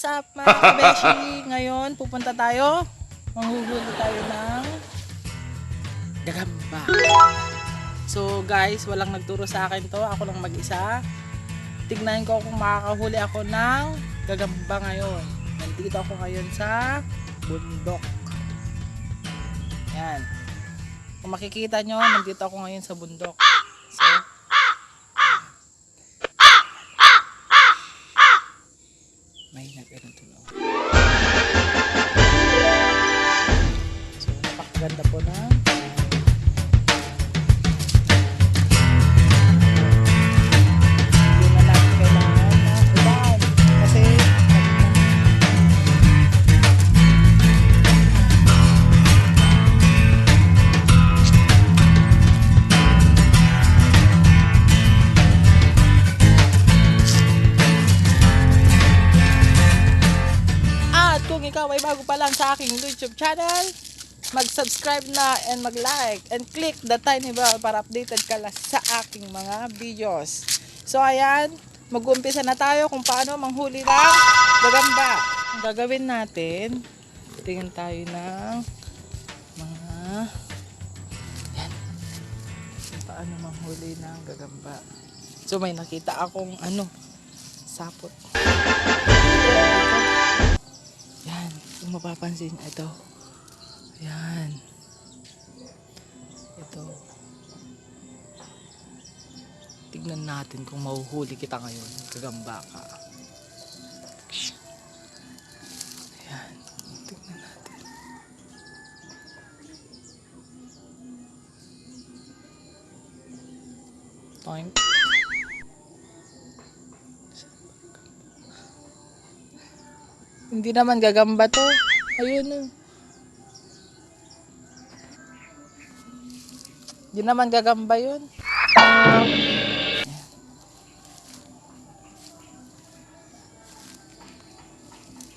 up mga kabeshi? Ngayon pupunta tayo, manghuhuli tayo ng gagamba. So guys, walang nagturo sa akin to, ako lang mag-isa. Tignan ko kung makakahuli ako ng gagamba ngayon. Nandito ako ngayon sa bundok. Yan. Kung makikita nyo, nandito ako ngayon sa bundok. So, may nag-tunog. So, napakaganda po na. Hindi na natin kailangan na ulan. Kasi, kung ikaw ay bago pa lang sa aking YouTube channel, mag-subscribe na and mag-like and click the tiny bell para updated ka lang sa aking mga videos. So ayan, mag-uumpisa na tayo kung paano manghuli ng gagamba. Ang gagawin natin, tingin tayo ng mga yan, kung paano manghuli ng gagamba. So may nakita akong sapot. Yan, kung mapapansin, ito. Yan. Ito. Tignan natin kung mahuhuli kita ngayon. Gagamba ka. Yan. Tignan natin. Time. Hindi naman gagamba to. Ayun o. Hindi naman gagamba yun.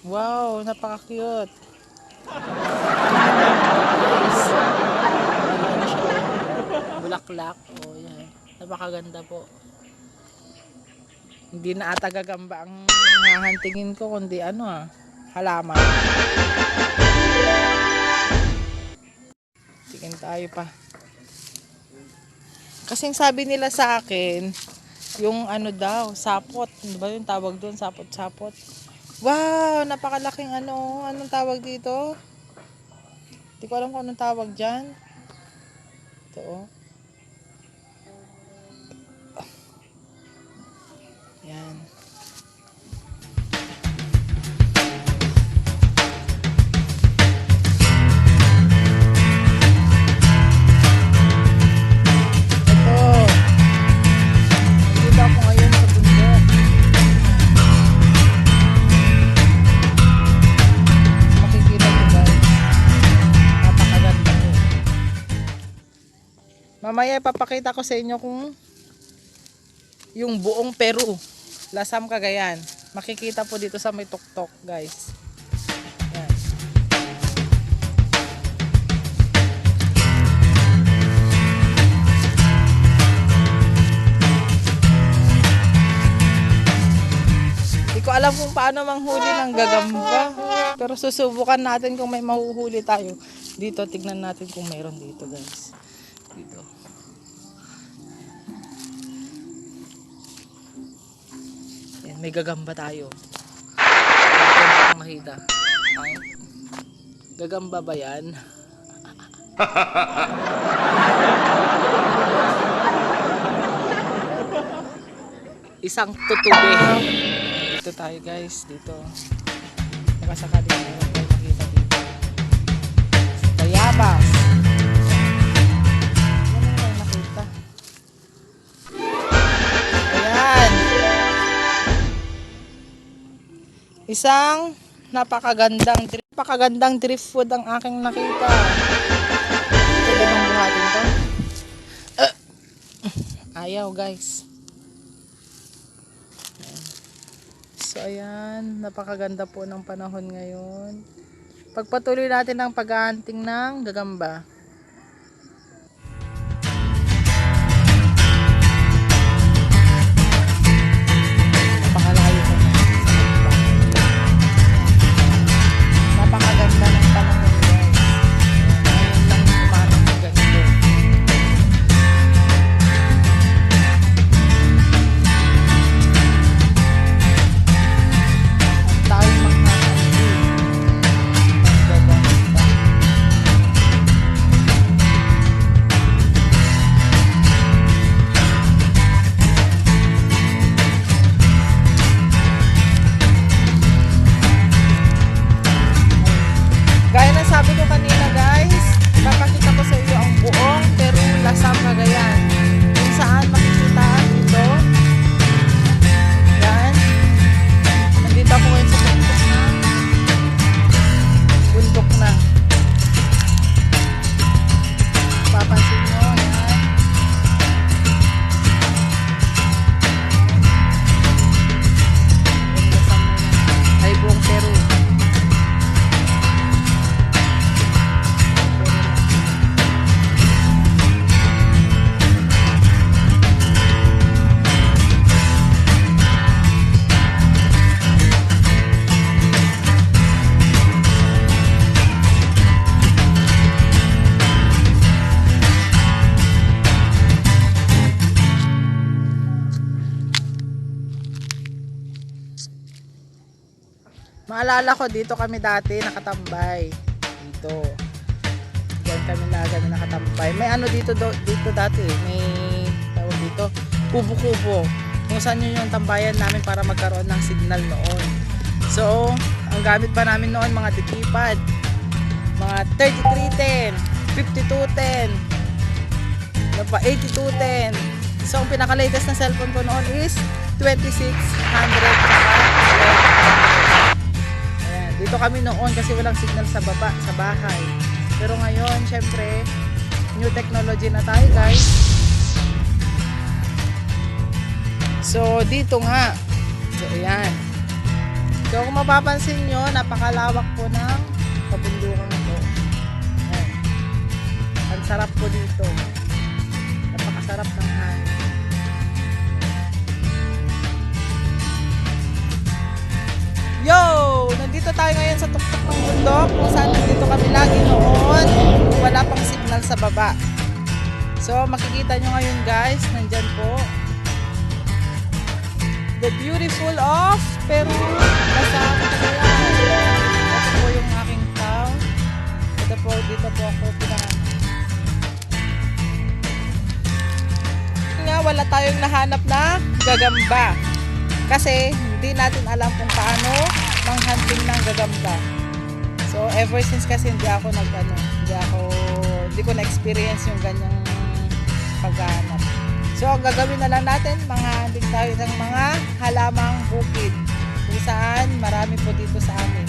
Wow, napaka-cute. Bulaklak. Oh, yan. Napakaganda po. Hindi na ata gagamba ang hahantingin ko, kundi halaman. Tingin tayo pa. Kasing sabi nila sa akin, yung daw, sapot. Ano ba yung tawag doon? Sapot-sapot. Wow, napakalaking anong tawag dito? Hindi ko alam kung anong tawag dyan. Ito oh. Yan. Mamaya ipapakita ko sa inyo kung yung buong Peru, Lasam, Cagayan. Makikita po dito sa may tuktok, guys. Yan. Hindi ko alam kung paano manghuli ng gagamba. Pero susubukan natin kung may mahuhuli tayo. Dito, tignan natin kung mayroon dito, guys. Dito. Yan, may gagamba tayo. Ito makita. Ay, gagamba ba yan? Isang tutube. Dito tayo guys, dito. Baka sakali tayo makita dito. Bayabas. Isang napakagandang driftwood ang aking nakita. Pwede bang buhatin to? Ayaw guys. So ayan, napakaganda po ng panahon ngayon. Pagpatuloy natin ang pag-hunting ng gagamba. Peru. Maalala ko, dito kami dati nakatambay. Dito. Diyan kami nakatambay. May ano dito dati. May tawag dito, kubo-kubo. Kung saan yun yung tambayan namin para magkaroon ng signal noon. So, ang gamit pa namin noon, mga dikipad. Mga 3310, 5210, ano pa, 8210. So, ang pinaka-latest na cellphone ko noon is 2600. Dito kami noon kasi walang signal sa baba, sa bahay. Pero ngayon, syempre, new technology na tayo, guys. So, dito nga. So, ayan. So, kung mapapansin nyo, napakalawak po ng kabundukan ito. Ayan. Ang sarap po dito. Napakasarap ng hangin. Yo! Nandito tayo ngayon sa tuktok ng bundok kung saan nandito kami lagi noon. Wala pang signal sa baba. So, makikita nyo ngayon, guys, nandyan po the beautiful of Peru. Nasa Cagayan. Ito po yung aking town. Ito po, dito po ako pinanganak. Nga, wala tayong nahanap na gagamba. Kasi, hindi natin alam kung paano manghunting ng gagamba. So, ever since kasi hindi ko na-experience yung ganyang paghahanap. So, ang gagawin na lang natin, manghunting tayo ng mga halamang bukid. Kung saan, marami po dito sa amin.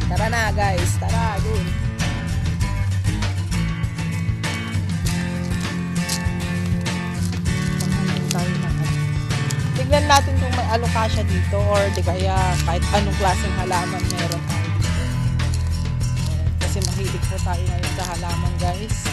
Tara na, guys. Tara, dun. Manghunting tayo ng tignan natin kung may alokasya dito or di kaya kahit anong klaseng halaman meron tayo dito. Kasi mahilig po tayo ngayon sa halaman, guys.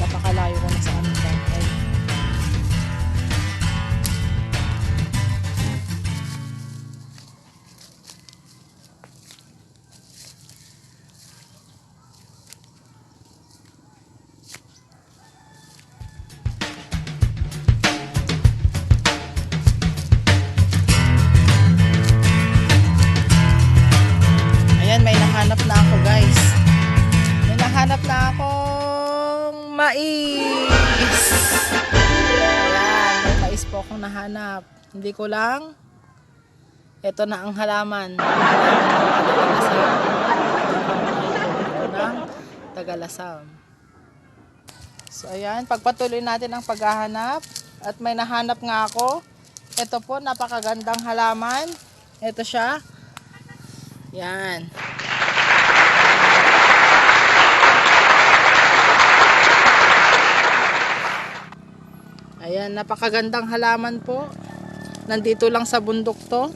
Napakalayo ko na sa aming bahay. Ayan, may nahanap na ako, guys. May nahanap na akong mais. Ayan, may mais po akong nahanap. Hindi ko lang. Ito na ang halaman. Ng Tagalasam. So, ayan. Pagpatuloy natin ang paghahanap. At may nahanap nga ako. Ito po, napakagandang halaman. Ito siya. Yan. Ayan, napakagandang halaman po. Nandito lang sa bundok to.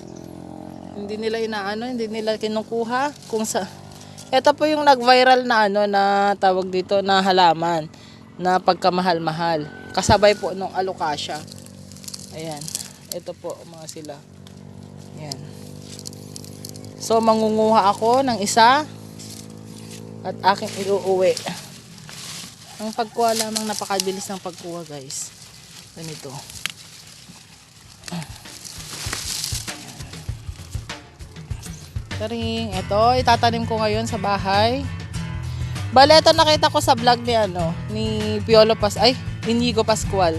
Hindi nila hindi nila kinukuha kung sa. Ito po yung nag-viral na na tawag dito na halaman na pagkamahal-mahal. Kasabay po nung alokasya. Ayan. Ito po mga sila. Ayan. So mangunguha ako ng isa at aking iuuwi. Ang pagkuha lamang, napakabilis ng pagkuha, guys. Ganito. Taring, ito itatanim ko ngayon sa bahay. Bale, ito nakita ko sa vlog ni Inigo Pascual.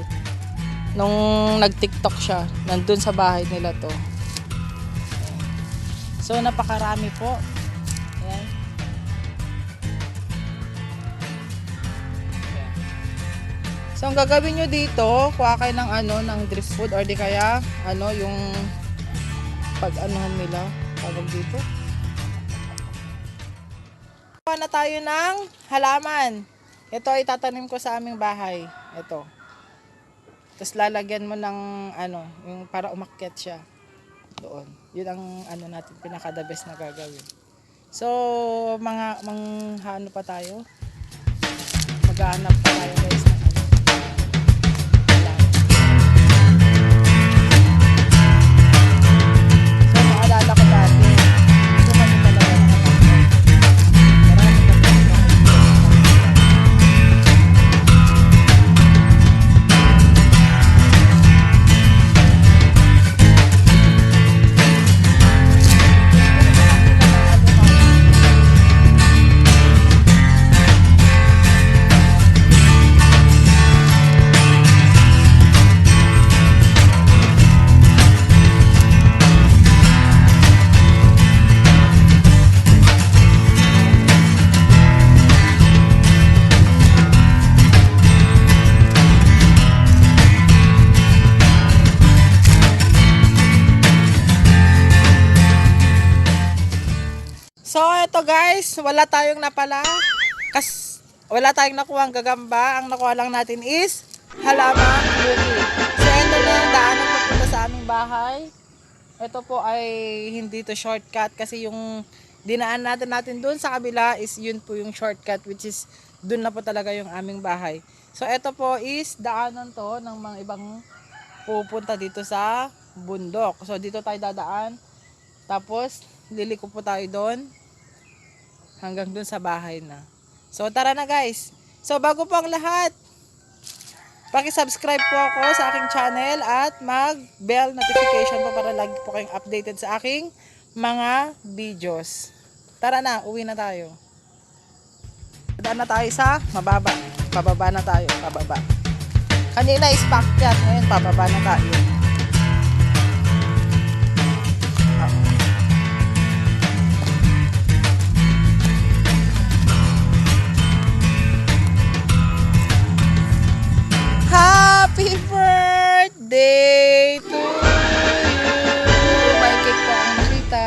Nung nag-TikTok siya, nandun sa bahay nila to. So napakarami po. Ayan. So ang gagawin nyo dito, kuha kayo ng ng driftwood or di kaya yung pag-anuhan nila, tawag dito. Kuha na tayo ng halaman. Ito ay tatanim ko sa aming bahay. Ito. Tapos lalagyan mo ng yung para umakyat siya doon. Yun ang natin pinaka the best na gagawin. So pa tayo. Maghahanap pa tayo guys ng So maalala ko dati, gusto kami talaga ng marami kami So, eto guys, wala tayong napala. Wala tayong nakuha ang gagamba. Ang nakuha lang natin is halaman bukid. So, eto na yung daanan papunta sa aming bahay. Ito po ay hindi to shortcut kasi yung dinaan natin dun sa kabila is yun po yung shortcut, which is dun na po talaga yung aming bahay. So, eto po is daanan to ng mga ibang pupunta dito sa bundok. So, dito tayo dadaan. Tapos, liliko po tayo doon hanggang doon sa bahay na. So tara na guys. So bago po ang lahat, paki-subscribe po ako sa aking channel at mag-bell notification po para lagi po kayong updated sa aking mga videos. Tara na, uwi na tayo. Daan na tayo sa mababa. Pababa na tayo, pababa. Kanina is paakyat, ngayon pababa na tayo. Happy birthday to you! May cake po akong nakita.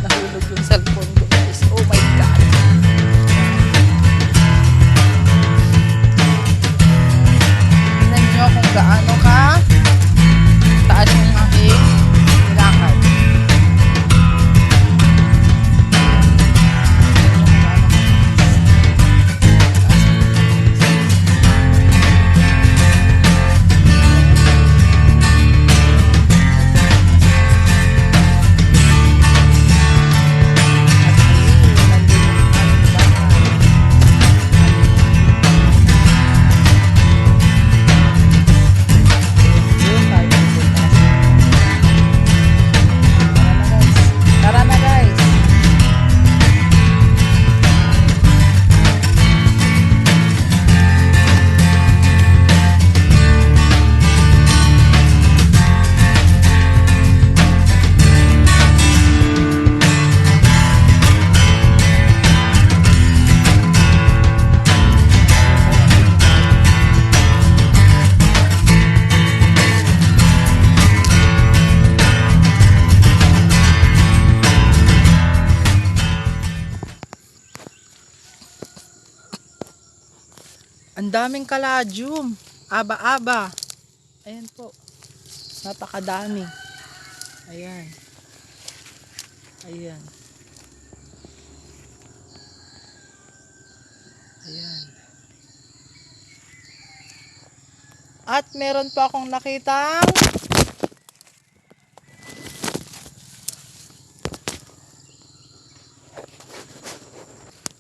Nahulog yung cellphone ko guys. Oh my God! Tingnan nyo kung gaano ka taas yung aking nilakad. Ang daming kaladium. Aba-aba. Ayan po. Napakadami. Ayan. Ayan. Ayan. At meron pa akong nakitang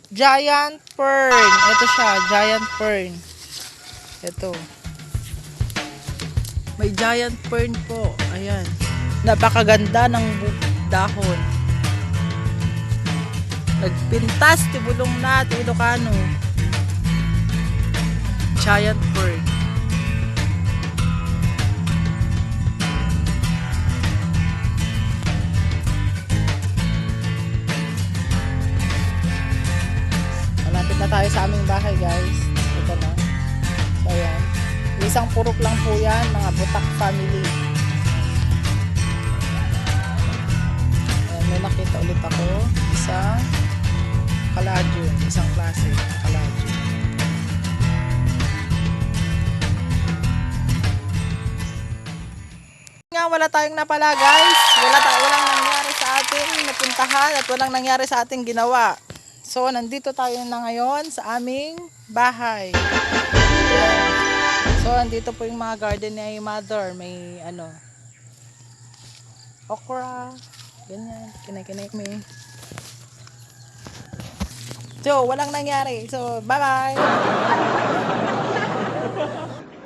giant fern. Ito siya, giant fern. Ito. May giant fern po. Ayan. Napakaganda ng dahon. Nagpintas, tibulong na, Ilocano. Giant fern. nangyari sa aming bahay, guys. Ito na. So, ayan. Isang purok lang po yan, mga Butak family. Ayan, may nakita ulit ako. Isang kaladyo. Isang klase ng kaladyo. Nga, wala tayong napala, guys. Walang nangyari sa ating napuntahan at walang nangyari sa ating ginawa. So, nandito tayo na ngayon sa aming bahay. So, nandito po yung mga garden ni mother. May okra, ganyan, kinay-kinay may. So, walang nangyari. So, bye-bye!